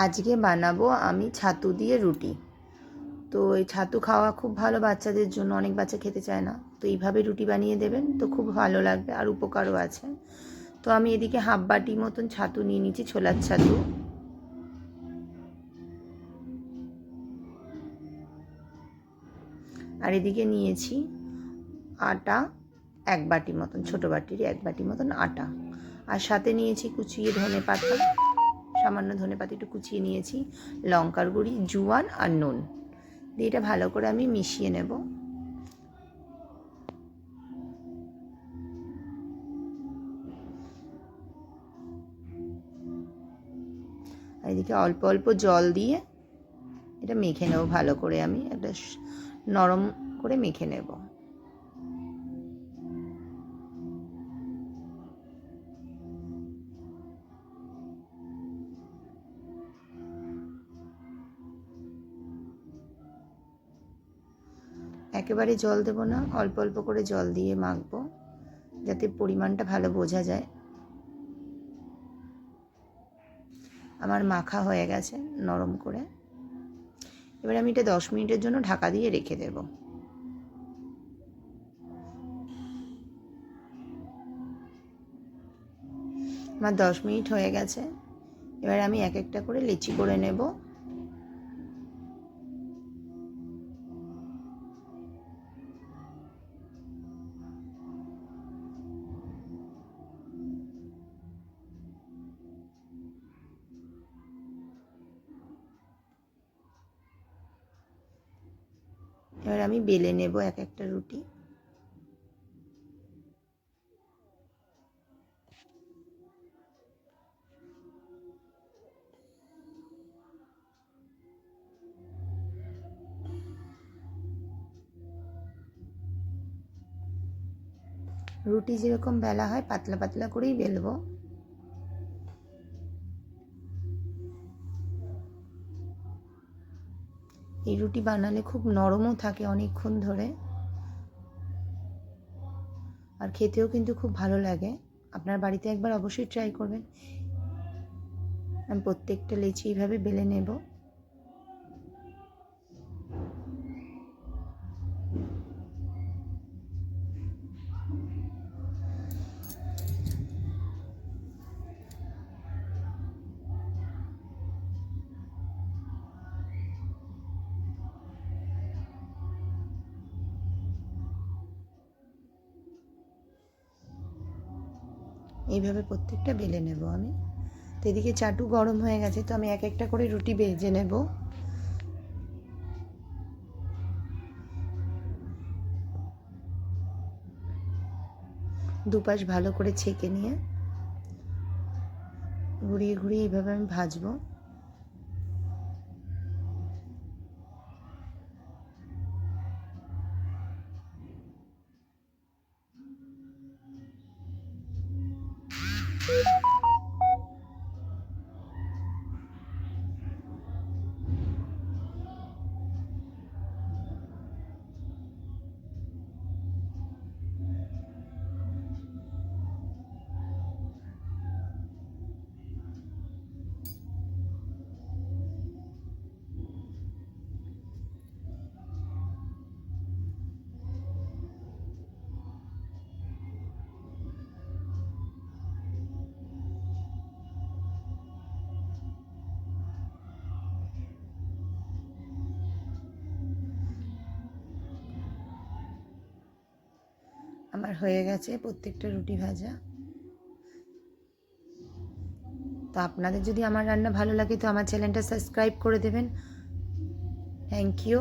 আজকে বানাবো আমি ছাতু দিয়ে রুটি। তো এই ছাতু খাওয়া খুব ভালো বাচ্চাদের জন্য, অনেক বাচ্চা খেতে চায় না, তো এইভাবে রুটি বানিয়ে দেবেন তো খুব ভালো লাগবে আর উপকারও আছে। তো আমি এদিকে হাফ বাটি মতন ছাতু নিয়ে নিচ্ছি, ছোলার ছাতু। আর এদিকে নিয়েছি আটা এক বাটি মতন, ছোটো বাটির এক বাটি মতন আটা। আর সাথে নিয়েছি কুচিয়ে ধনে পাতা, সামান্য ধনে পাতা একটু কুচিয়ে নিয়েছি, লঙ্কার গুঁড়ি, জোয়ান আর নুন দিয়ে এটা ভালো করে আমি মিশিয়ে নেব। আর এদিকে অল্প অল্প জল দিয়ে এটা মেখে নেব ভালো করে, আমি একটা নরম করে মেখে নেব। একেবারে জল দেব না, অল্প অল্প করে জল দিয়ে মাখবো যাতে পরিমাণটা ভালো বোঝা যায়। আমার মাখা হয়ে গেছে নরম করে। এবার আমি এটা 10 মিনিটের জন্য ঢাকা দিয়ে রেখে দেব। আমার 10 মিনিট হয়ে গেছে। এবার আমি এক একটা করে লিচি করে নেব। এবার আমি বেলে নেব এক একটা রুটি। রুটি যেরকম বেলা হয় পাতলা পাতলা করেই বেলবো। এই রুটি বানালে খুব নরমও থাকে অনেকক্ষণ ধরে, আর খেতেও কিন্তু খুব ভালো লাগে। আপনার বাড়িতে একবার অবশ্যই ট্রাই করবেন। আমি প্রত্যেকটা লেচি এইভাবে বেলে নেব। এইভাবে প্রত্যেকটা বেলে নেব আমি। তো এদিকে চাটু গরম হয়ে গেছে, তো আমি এক একটা করে রুটি ভেজে নেব। দুপাশ ভালো করে ছেঁকে নিয়ে ঘুরিয়ে ঘুরিয়ে এইভাবে আমি ভাজবো। আমার হয়ে গেছে প্রত্যেকটা রুটি ভাজা। তো আপনাদের যদি আমার রান্না ভালো লাগে তো আমার চ্যানেলটা সাবস্ক্রাইব করে দেবেন। Thank you.